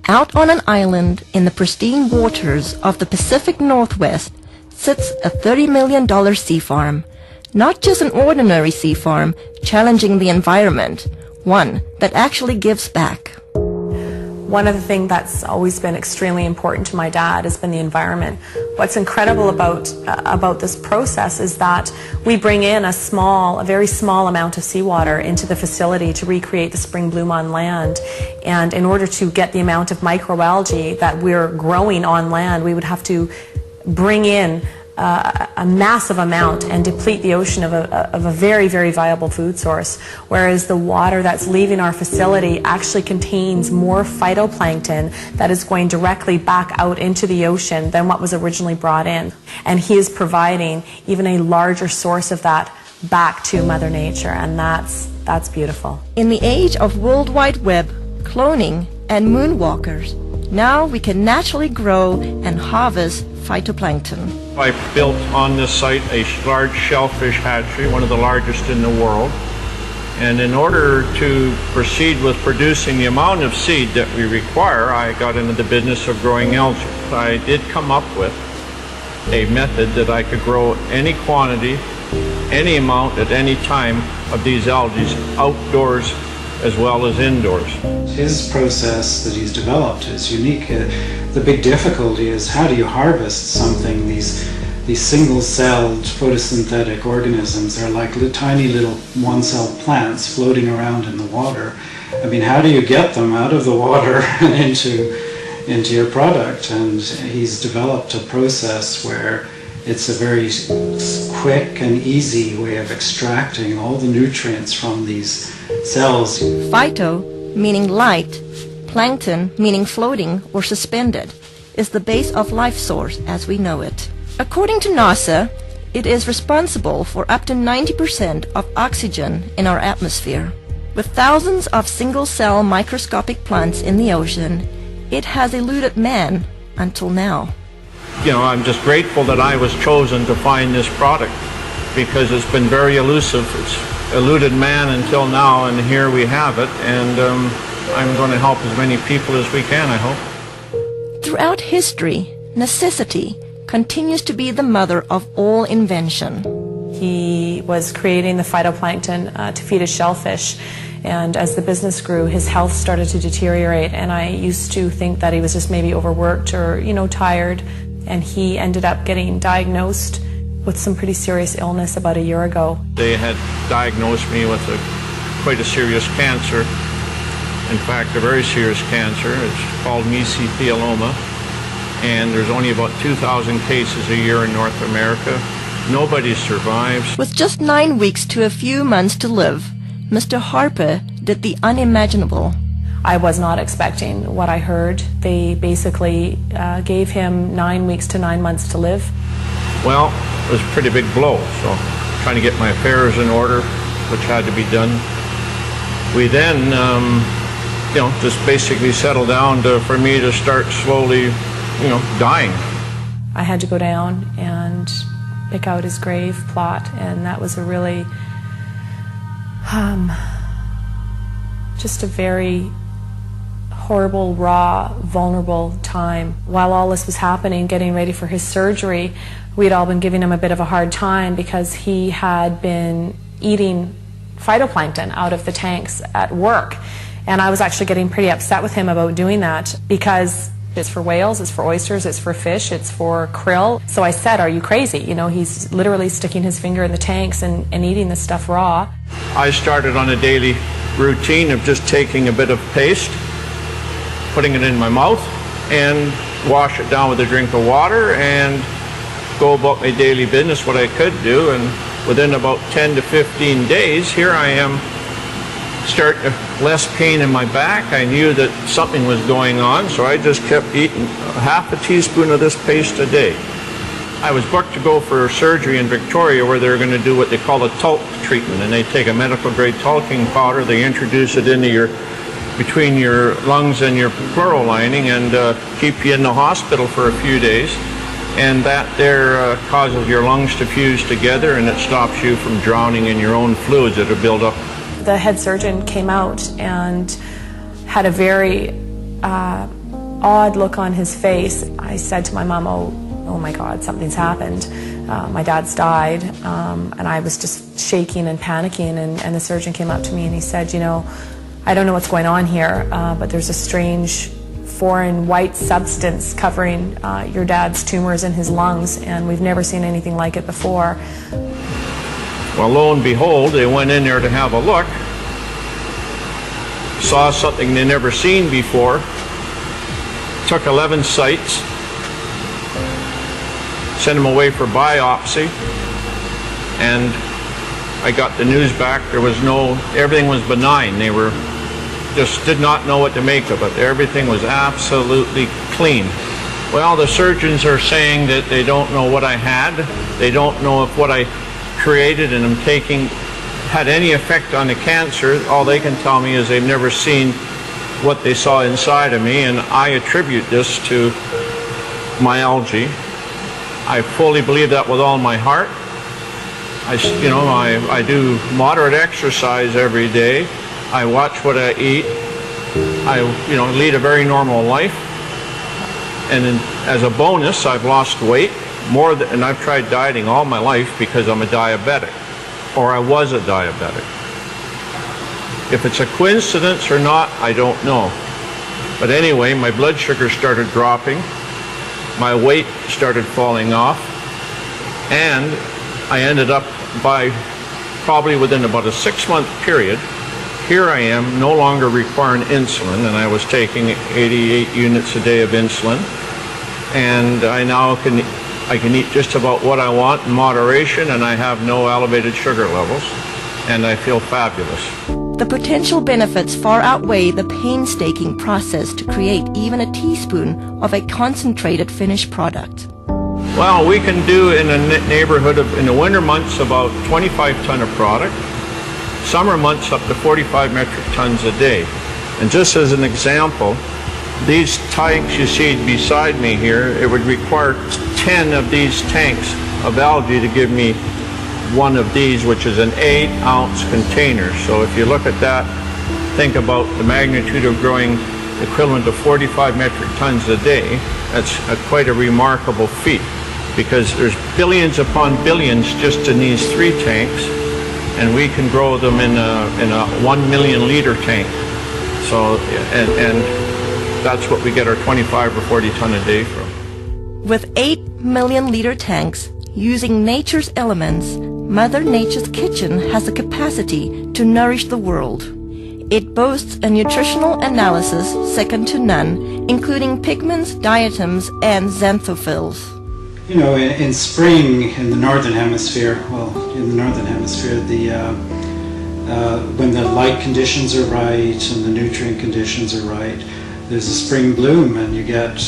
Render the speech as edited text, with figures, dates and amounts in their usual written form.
Out on an island in the pristine waters of the Pacific Northwest sits a $30 million sea farm. Not just an ordinary sea farm challenging the environment, one that actually gives back. One of the things that's always been extremely important to my dad has been the environment. What's incredible about this process is that we bring in a very small amount of seawater into the facility to recreate the spring bloom on land. And in order to get the amount of microalgae that we're growing on land, we would have to bring in a massive amount and deplete the ocean of a very, very viable food source, whereas the water that's leaving our facility actually contains more phytoplankton that is going directly back out into the ocean than what was originally brought in. And he is providing even a larger source of that back to Mother Nature, and that's beautiful. In the age of World Wide Web, cloning, and moonwalkers, now we can naturally grow and harvest phytoplankton. I built on this site a large shellfish hatchery, one of the largest in the world. And in order to proceed with producing the amount of seed that we require, I got into the business of growing algae. I did come up with a method that I could grow any quantity, any amount at any time of these algae outdoors as well as indoors. His process that he's developed is unique. The big difficulty is how do you harvest something? These single-celled photosynthetic organisms are like tiny little one-celled plants floating around in the water. I mean, how do you get them out of the water and into your product? And he's developed a process where it's a very quick and easy way of extracting all the nutrients from these cells. Phyto, meaning light, plankton, meaning floating or suspended, is the base of life source as we know it. According to NASA, it is responsible for up to 90% of oxygen in our atmosphere. With thousands of single-cell microscopic plants in the ocean, it has eluded man until now. You know, I'm just grateful that I was chosen to find this product because it's been very elusive. It's eluded man until now, and here we have it, and I'm going to help as many people as we can, I hope. Throughout history, necessity continues to be the mother of all invention. He was creating the phytoplankton to feed his shellfish, and as the business grew, his health started to deteriorate, and I used to think that he was just maybe overworked or, tired, and he ended up getting diagnosed with some pretty serious illness about a year ago. They had diagnosed me with quite a serious cancer. In fact, a very serious cancer. It's called mesothelioma, and there's only about 2,000 cases a year in North America. Nobody survives. With just 9 weeks to a few months to live, Mr. Harper did the unimaginable. I was not expecting what I heard. They basically gave him 9 weeks to 9 months to live. Well, it was a pretty big blow, so trying to get my affairs in order, which had to be done. We then, just basically settled down for me to start slowly, dying. I had to go down and pick out his grave plot, and that was a really, just a very horrible, raw, vulnerable time. While all this was happening, getting ready for his surgery, we'd all been giving him a bit of a hard time because he had been eating phytoplankton out of the tanks at work. And I was actually getting pretty upset with him about doing that because it's for whales, it's for oysters, it's for fish, it's for krill. So I said, are you crazy? He's literally sticking his finger in the tanks and eating this stuff raw. I started on a daily routine of just taking a bit of paste, putting it in my mouth, and wash it down with a drink of water and go about my daily business, what I could do. And within about 10 to 15 days, here I am, less pain in my back. I knew that something was going on, so I just kept eating half a teaspoon of this paste a day. I was booked to go for surgery in Victoria where they're going to do what they call a talc treatment, and they take a medical grade talcum powder, they introduce it into between your lungs and your pleural lining and keep you in the hospital for a few days, and that there causes your lungs to fuse together, and it stops you from drowning in your own fluids that are built up. The head surgeon came out and had a very odd look on his face. I said to my mom, oh my God, something's happened. My dad's died, and I was just shaking and panicking, and the surgeon came up to me and he said, you know, I don't know what's going on here, but there's a strange foreign white substance covering your dad's tumors in his lungs, and we've never seen anything like it before. Well, lo and behold, they went in there to have a look, saw something they never seen before, took 11 sites, sent them away for biopsy, and I got the news back. There was everything was benign. They just did not know what to make of it. Everything was absolutely clean. Well, the surgeons are saying that they don't know what I had. They don't know if what I created and am taking had any effect on the cancer. All they can tell me is they've never seen what they saw inside of me, and I attribute this to my algae. I fully believe that with all my heart. I do moderate exercise every day. I watch what I eat. I lead a very normal life. And as a bonus, I've lost weight and I've tried dieting all my life because I'm a diabetic, or I was a diabetic. If it's a coincidence or not, I don't know. But anyway, my blood sugar started dropping. My weight started falling off, and I ended up probably within about a 6-month period, here I am no longer requiring insulin, and I was taking 88 units a day of insulin, and I now can eat just about what I want in moderation, and I have no elevated sugar levels, and I feel fabulous. The potential benefits far outweigh the painstaking process to create even a teaspoon of a concentrated finished product. Well, we can do in a neighborhood in the winter months about 25 ton of product, summer months up to 45 metric tons a day. And just as an example, these tanks you see beside me here, it would require 10 of these tanks of algae to give me one of these, which is an 8-ounce container. So if you look at that, think about the magnitude of growing equivalent to 45 metric tons a day. That's quite a remarkable feat, because there's billions upon billions just in these 3 tanks, and we can grow them in a 1 million liter tank. So, and that's what we get our 25 or 40 ton a day from. With 8 million liter tanks, using nature's elements, Mother Nature's kitchen has the capacity to nourish the world. It boasts a nutritional analysis second to none, including pigments, diatoms, and xanthophylls. You know, in spring in the northern hemisphere, when the light conditions are right and the nutrient conditions are right, there's a spring bloom, and you get